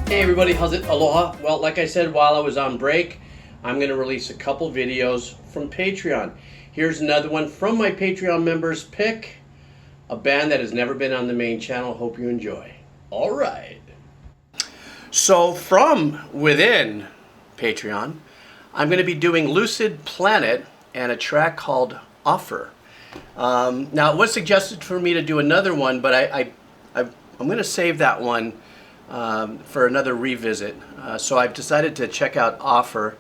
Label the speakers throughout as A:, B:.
A: Hey everybody, how's it? Aloha. Well, like I said, while I was on break, I'm going to release a couple videos from Patreon. Here's another one from my Patreon members pick, a band that has never been on the main channel. Hope you enjoy. All right. So from within Patreon, I'm going to be doing Lucid Planet and a track called Offer. Now it was suggested for me to do another one, but I'm going to save that one for another revisit. So I've decided to check out Offer,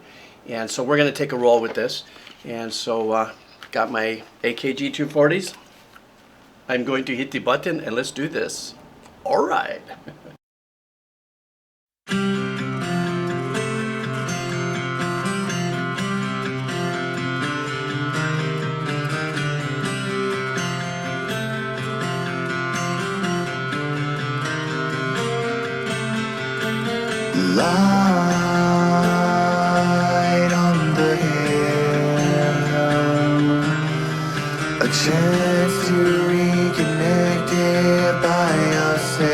A: and so we're going to take a roll with this. And so got my AKG 240s. I'm going to hit the button and let's do this. All right.
B: Light on the hill, a chance to reconnect it by yourself.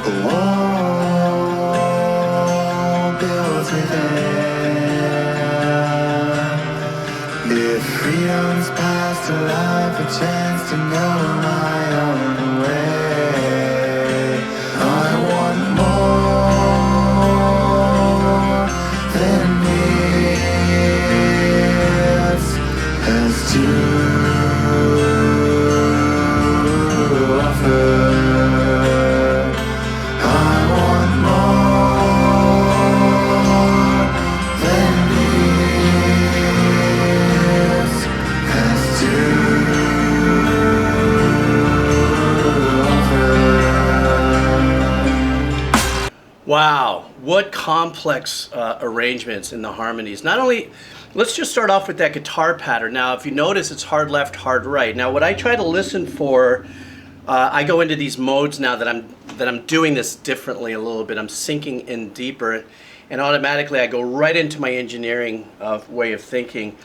B: A wall built within. If freedom's past a life, a chance to know my own way.
A: Wow, what complex arrangements in the harmonies. Not only, let's just start off with that guitar pattern. Now, if you notice, it's hard left, hard right. Now, what I try to listen for, I go into these modes now that I'm doing this differently a little bit. I'm sinking in deeper, and automatically I go right into my engineering way of thinking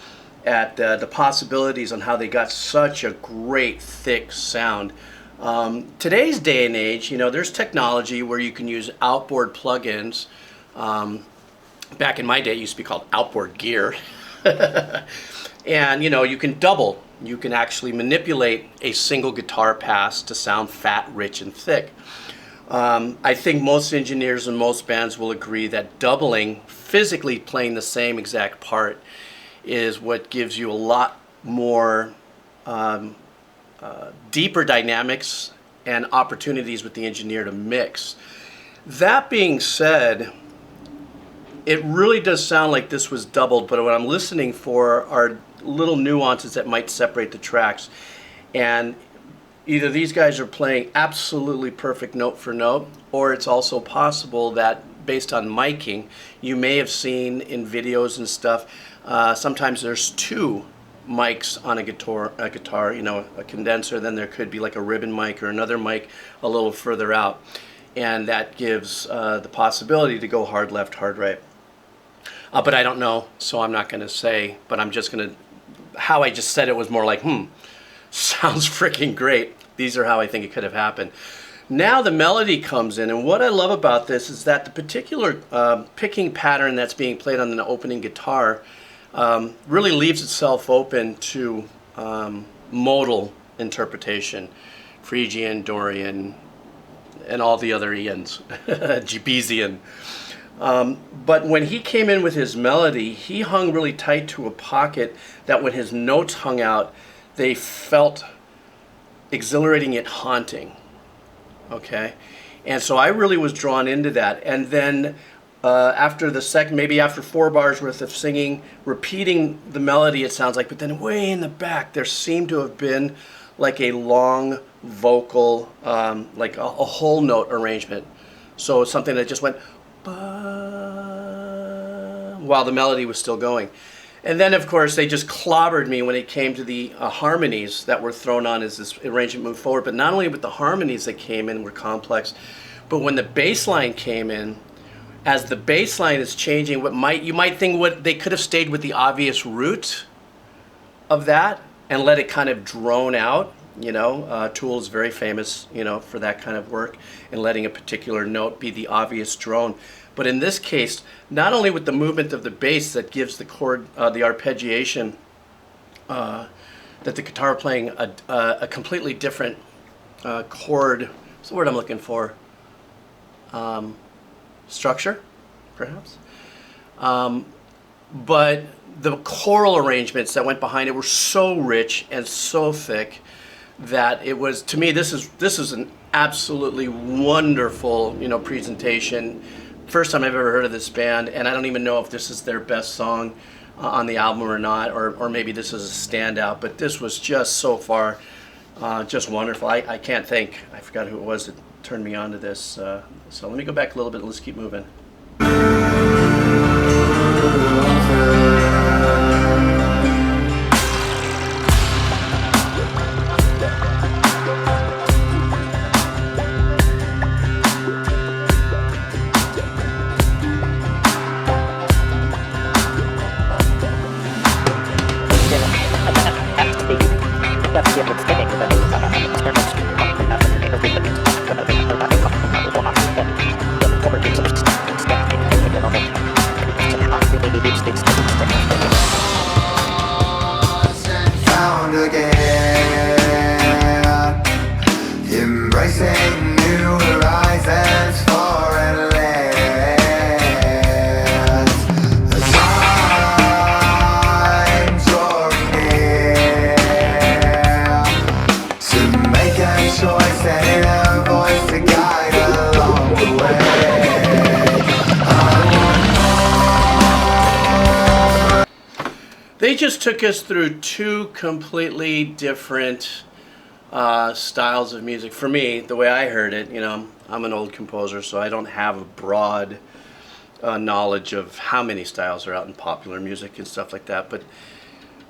A: at the possibilities on how they got such a great thick sound. Today's day and age, you know, there's technology where you can use outboard plugins. Back in my day, it used to be called outboard gear. And, you know, you can double. You can actually manipulate a single guitar pass to sound fat, rich, and thick. I think most engineers and most bands will agree that doubling, physically playing the same exact part, is what gives you a lot more deeper dynamics and opportunities with the engineer to mix. That being said, it really does sound like this was doubled, but what I'm listening for are little nuances that might separate the tracks. And either these guys are playing absolutely perfect note for note, or it's also possible that based on miking, you may have seen in videos and stuff, sometimes there's two mics on a guitar, you know, a condenser, then there could be like a ribbon mic or another mic a little further out, and that gives the possibility to go hard left, hard right. But I don't know, so I'm not going to say, but I'm just going to, how I just said it was more like, sounds freaking great. These are how I think it could have happened. Now the melody comes in, and what I love about this is that the particular picking pattern that's being played on the opening guitar really leaves itself open to modal interpretation, Phrygian, Dorian, and all the other Ians, Geebzian. But when he came in with his melody, he hung really tight to a pocket that when his notes hung out, they felt exhilarating yet haunting. Okay? And so I really was drawn into that. And then after the second, maybe after 4 bars worth of singing, repeating the melody, it sounds like, but then way in the back, there seemed to have been like a long vocal, like a whole note arrangement. So something that just went, while the melody was still going. And then, of course, they just clobbered me when it came to the harmonies that were thrown on as this arrangement moved forward. But not only with the harmonies that came in were complex, but when the bass line came in, as the bass line is changing, you might think they could have stayed with the obvious root of that and let it kind of drone out Tool is very famous, for that kind of work and letting a particular note be the obvious drone. But in this case, not only with the movement of the bass that gives the chord, the arpeggiation, that the guitar playing a completely different chord, what's the word I'm looking for? Structure, perhaps. But the choral arrangements that went behind it were so rich and so thick that it was, to me, this is an absolutely wonderful, presentation. First time I've ever heard of this band, and I don't even know if this is their best song on the album or not, or maybe this is a standout, but this was just so far just wonderful. I can't think. I forgot who it was that turned me on to this. So let me go back a little bit and let's keep moving.
B: Found again, embracing new horizons, foreign lands. The time drawing near to make a choice and a voice to guide along the way.
A: They just took us through two completely different styles of music. For me, the way I heard it, I'm an old composer, so I don't have a broad knowledge of how many styles are out in popular music and stuff like that. But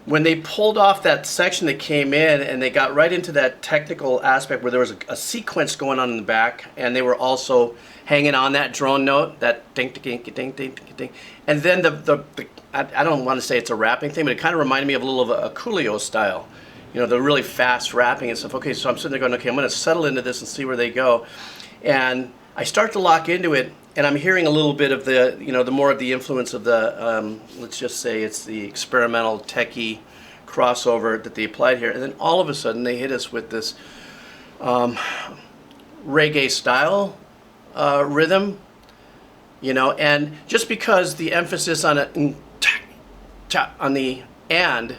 A: when they pulled off that section that came in and they got right into that technical aspect where there was a sequence going on in the back, and they were also hanging on that drone note, that ding, ding, ding, ding, ding, ding, and then I don't want to say it's a rapping thing, but it kind of reminded me of a little of a Coolio style, the really fast rapping and stuff. Okay, so I'm sitting there going, okay, I'm going to settle into this and see where they go, and I start to lock into it, and I'm hearing a little bit of the, the more of the influence of the, let's just say it's the experimental techie crossover that they applied here, and then all of a sudden they hit us with this reggae style rhythm, and just because the emphasis on it, on the and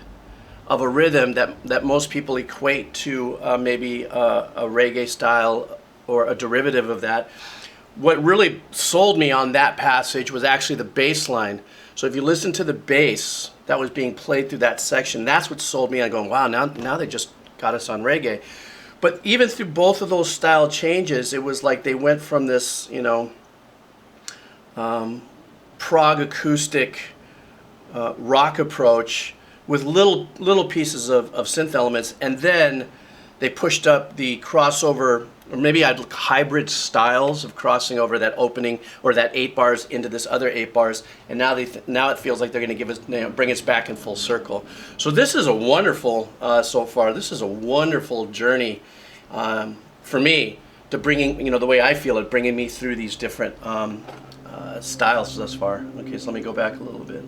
A: of a rhythm that most people equate to maybe a reggae style or a derivative of that, what really sold me on that passage was actually the bass line. So if you listen to the bass that was being played through that section, that's what sold me on going, wow, now they just got us on reggae. But even through both of those style changes, it was like they went from this, prog acoustic rock approach with little pieces of synth elements, and then they pushed up the crossover, or maybe I'd hybrid styles of crossing over that opening or that 8 bars into this other 8 bars, and now it feels like they're going to give us, bring us back in full circle. So this is a wonderful so far. This is a wonderful journey for me to bringing, the way I feel it, bringing me through these different styles thus far. Okay, so let me go back a little bit.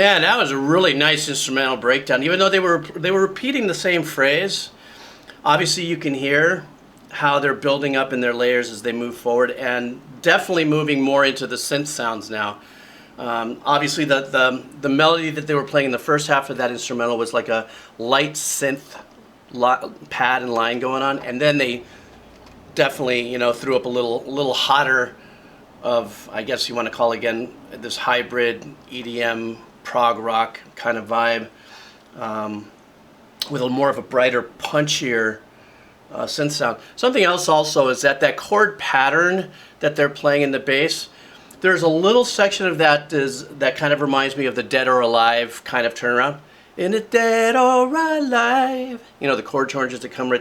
A: Man, that was a really nice instrumental breakdown. Even though they were repeating the same phrase, obviously you can hear how they're building up in their layers as they move forward, and definitely moving more into the synth sounds now. Obviously the melody that they were playing in the first half of that instrumental was like a light synth pad and line going on, and then they definitely, you know, threw up a little hotter of, I guess you want to call it again, this hybrid EDM prog rock kind of vibe, with a more of a brighter, punchier synth sound. Something else also is that chord pattern that they're playing in the bass, there's a little section of that that kind of reminds me of the Dead or Alive kind of turnaround. In a Dead or Alive, you know, the chord changes that come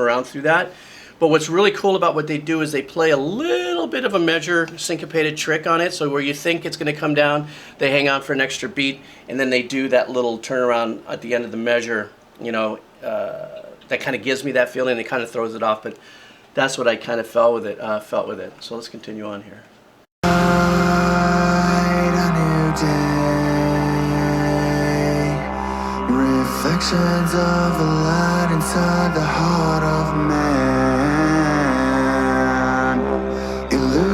A: around through that. But what's really cool about what they do is they play a little bit of a measure syncopated trick on it. So where you think it's going to come down, they hang on for an extra beat, and then they do that little turnaround at the end of the measure. You know, that kind of gives me that feeling. It kind of throws it off, but that's what I kind of felt with it. So let's continue on here.
B: Reflections of a light inside the heart of man illuminates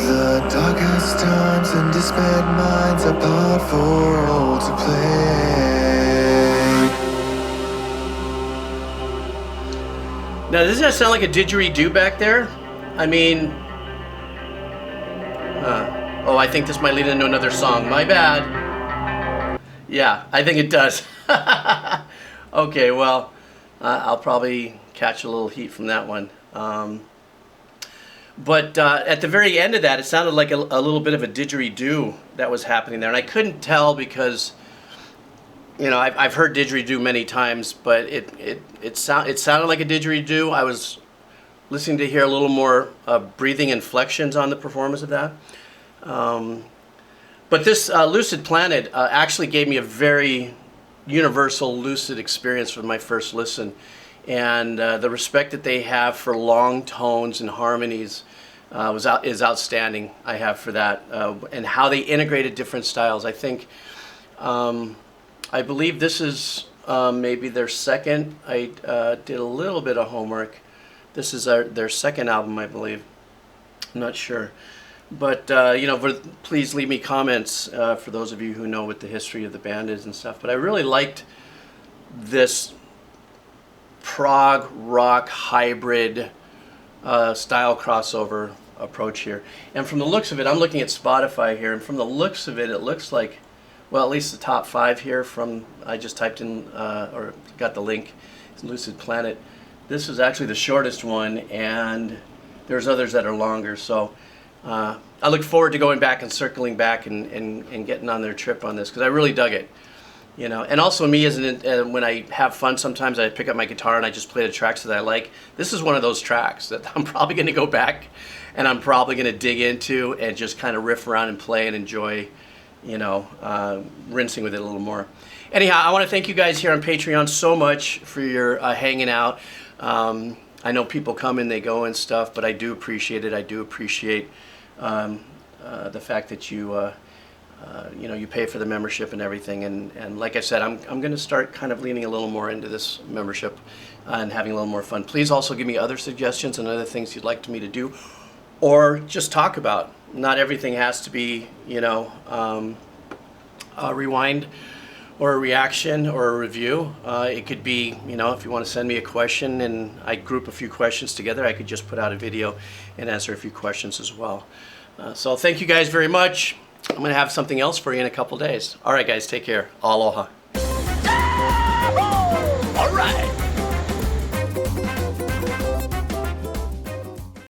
B: the darkest times and despaired minds apart for all to play.
A: Now, doesn't that sound like a didgeridoo back there? I mean, oh, I think this might lead into another song. My bad. Yeah, I think it does. Okay, well, I'll probably catch a little heat from that one. But at the very end of that, it sounded like a little bit of a didgeridoo that was happening there. And I couldn't tell because, you know, I've heard didgeridoo many times, but it sounded like a didgeridoo. I was listening to hear a little more breathing inflections on the performance of that. But this Lucid Planet actually gave me a very universal Lucid experience for my first listen. And the respect that they have for long tones and harmonies is outstanding. I have for that, and how they integrated different styles. I think, I believe this is maybe their second. I did a little bit of homework. This is their second album, I believe. I'm not sure, but you know, please leave me comments for those of you who know what the history of the band is and stuff. But I really liked this prog rock hybrid style crossover approach here. And from the looks of it, I'm looking at Spotify here, and from the looks of it, it looks like, well, at least the top 5 here from, I just typed in, or got the link, it's Lucid Planet. This is actually the shortest one, and there's others that are longer. So I look forward to going back and circling back and getting on their trip on this, because I really dug it. You know, and also me, when I have fun, sometimes I pick up my guitar and I just play the tracks that I like. This is one of those tracks that I'm probably going to go back and I'm probably going to dig into and just kind of riff around and play and enjoy, you know, rinsing with it a little more. Anyhow, I want to thank you guys here on Patreon so much for your hanging out. I know people come and they go and stuff, but I do appreciate it. I do appreciate the fact that you you know, you pay for the membership and everything, and like I said, I'm going to start kind of leaning a little more into this membership and having a little more fun. Please also give me other suggestions and other things you'd like me to do, or just talk about. Not everything has to be, you know, a rewind or a reaction or a review. It could be, you know, if you want to send me a question and I group a few questions together, I could just put out a video and answer a few questions as well. So thank you guys very much. I'm going to have something else for you in a couple days. All right, guys, take care. Aloha.
C: All right.